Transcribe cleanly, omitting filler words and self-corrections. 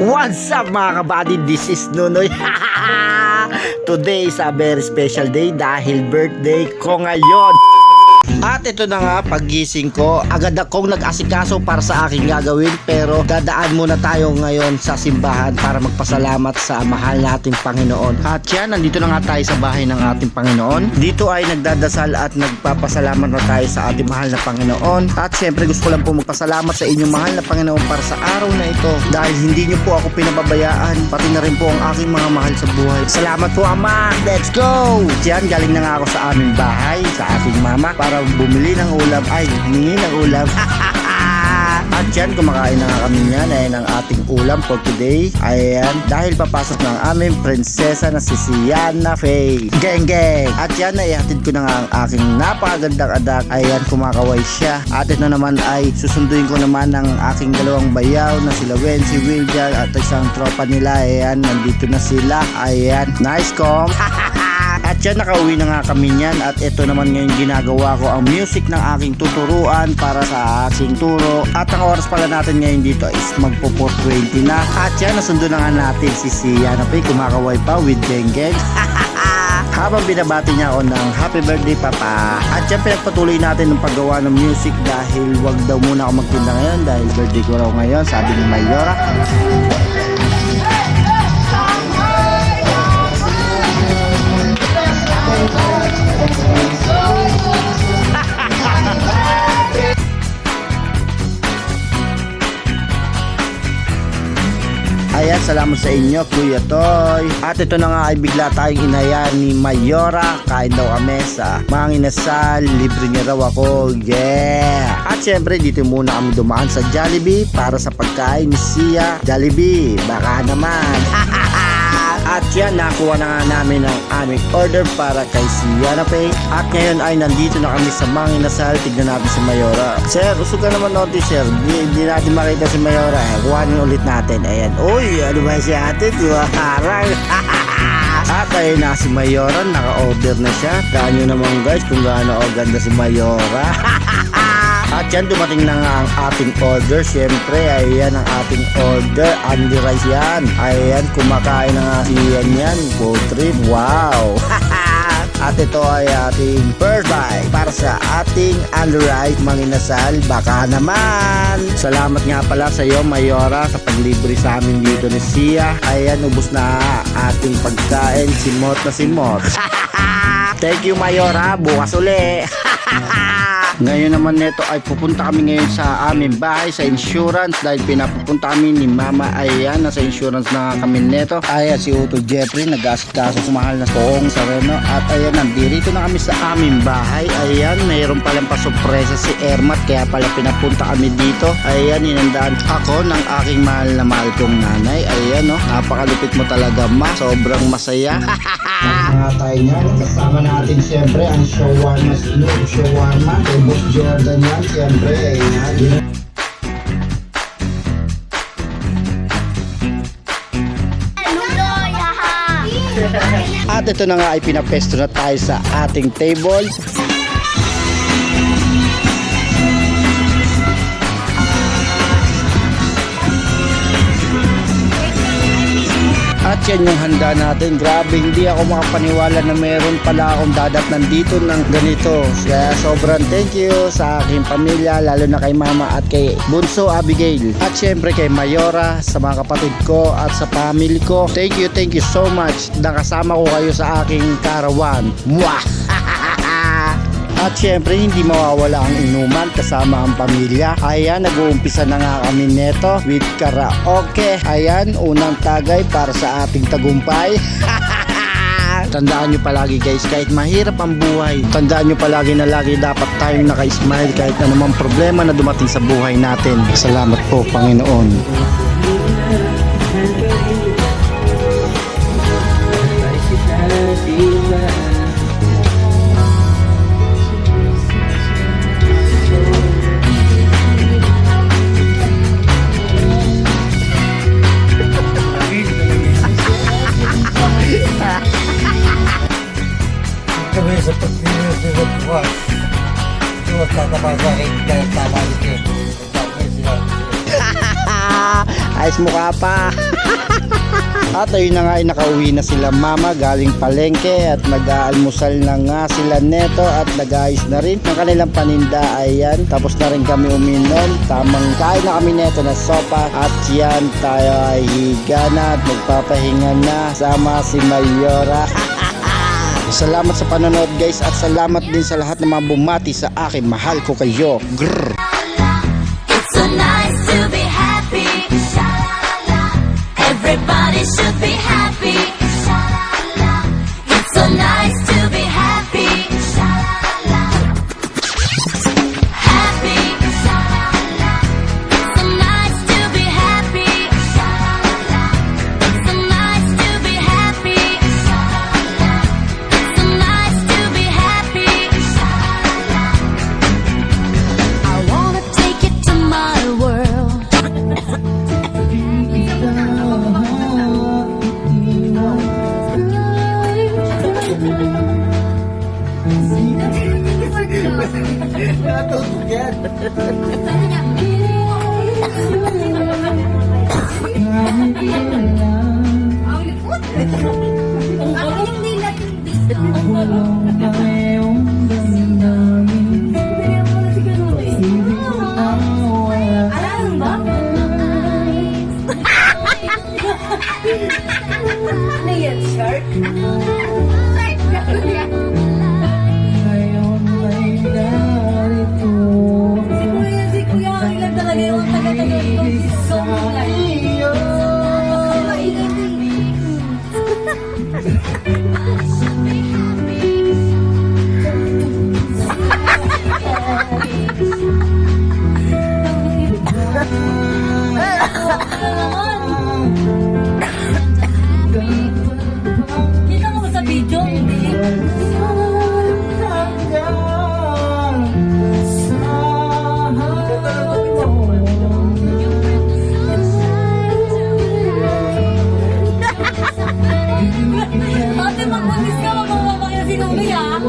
What's up mga kabady? This is Nunoy. Today is a very special day dahil birthday ko ngayon. At ito na nga, paggising ko, agad akong nag-asikaso para sa aking gagawin. Pero dadaan muna tayo ngayon sa simbahan para magpasalamat sa mahal nating Panginoon. At yan, nandito na nga tayo sa bahay ng ating Panginoon. Dito ay nagdadasal at nagpapasalamat na tayo sa ating mahal na Panginoon. At syempre gusto ko lang po magpasalamat sa inyong mahal na Panginoon para sa araw na ito. Dahil hindi niyo po ako pinababayaan, pati na rin po ang aking mga mahal sa buhay. Salamat po Ama, let's go! At yan, galing na nga ako sa aming bahay, sa ating mama, para bumili ng ulam, ay humingi ng ulam. At yan, kumakain na nga kami niyan. Ayan ang ating ulam for today. Ayan, dahil papasok ng aming prinsesa na si Siana Faye. Geng geng! At yan, naihatid ko na nga ang aking napakagandang adak. Ayan, kumakaway siya. At ito naman ay susunduin ko naman ang aking dalawang bayaw na sila Wen, si Wiljan at isang tropa nila. Ayan, nandito na sila. Ayan, nice com. At yan, nakauwi na nga kami niyan. At ito naman ngayon ginagawa ko ang music ng aking tuturuan para sa aking turo. At ang oras pala natin ngayon dito is magpo 4:20 na. At yan, nasundo na nga natin si Siana Faye, kumakaway pa with Geng-Geng. Habang binabati niya ako ng happy birthday papa. At yan, pinagpatuloy natin ng paggawa ng music dahil wag daw muna ako magtinda ngayon dahil birthday ko raw ngayon, sabi ni Mayora. Ayan, salamat sa inyo Kuya Toy. At ito na nga ay bigla tayong inaya ni Mayora. Kain daw kami sa Manginasal. Libre niya raw ako. Yeah! At syempre dito muna kami dumaan sa Jollibee para sa pagkain ni Sia. Jollibee, baka naman. At yan, nakuha na nga namin ang aming order para kay Siana Faye. At ngayon ay nandito na kami sa Manginasal. Tignan natin si Mayora. Sir, usog ka naman natin sir. Di natin makita si Mayora. Kuhanin ulit natin. Ayan. Uy, ano ba si ate? Diba? Harang. At ayun na si Mayora. Naka-order na siya. Kaan nyo naman guys kung gaano ganda si Mayora. At yan, dumating na nga ang ating order. Siyempre, ayan ang ating order. Andy rice yan. Ayan, kumakain na nga siyan yan. Food trip. Wow! At ito ay ating first bite para sa ating Andy rice Manginasal. Baka naman! Salamat nga pala sa iyo, Mayora, sa paglibre sa amin dito ni Sia. Ayan, ubos na ating pagkain. Simot na simot. Thank you, Mayora. Bukas uli. Ngayon naman neto ay pupunta kami ngayon sa aming bahay sa insurance dahil pinapupunta kami ni Mama. Ayan, nasa insurance na kami neto. Ayan si Uto Jeffrey nag-asikaso sa mahal na Poong Sareno. At ayan, nandito na kami sa aming bahay. Ayan, mayroon palang pasurpresa si Ermat kaya pala pinapunta kami dito. Ayan, inandaan ako ng aking mahal kong nanay. Ayan, no, napakalupit mo talaga ma. Sobrang masaya. Mga tayo niyan, kasama natin siyempre ang shawarma, Snoop Shawarma, Boss Jordan yan, siyempre, ayan. At ito na nga ay pinapesto na tayo sa ating table. At yan yung handa natin. Grabe, hindi ako makapaniwala na meron pala akong dadatnan dito ng ganito. Kaya sobrang thank you sa aking pamilya, lalo na kay Mama at kay Bunso Abigail. At syempre kay Mayora, sa mga kapatid ko at sa family ko. Thank you so much. Nakasama ko kayo sa aking karawan. Mwah! At syempre hindi mawawala ang inuman kasama ang pamilya. Ayan, nag-uumpisa na nga kami neto with karaoke. Ayan, unang tagay para sa ating tagumpay. Tandaan nyo palagi guys, kahit mahirap ang buhay, tandaan nyo palagi na lagi dapat tayong naka-smile kahit anumang problema na dumating sa buhay natin. Salamat po Panginoon. Sa pagkakasya, kakapasa kahit tama ito. Ayos mukha pa. At ayun na nga ay nakauwi na sila mama galing palengke at nag-aalmusal na nga sila neto at nag-ayos na rin ang kanilang paninda. Ayan, tapos na rin kami uminom. Tamang kain na kami neto na sopa at yan tayo ay higa na at magpapahinga na sama si Mayora. Salamat sa panonood guys at salamat din sa lahat ng mga bumati sa akin. Mahal ko kayo. Grrr. It's so nice to be happy. Everybody should be happy. It's so nice to be happy. Happy. It's so nice to be happy. It's so nice to be happy. It's so nice to be happy. I wanna take it to my world. Kita mo ba sa video? Hindi. Ate, mag-bumis ka, magmamamaki na si Numi, ha?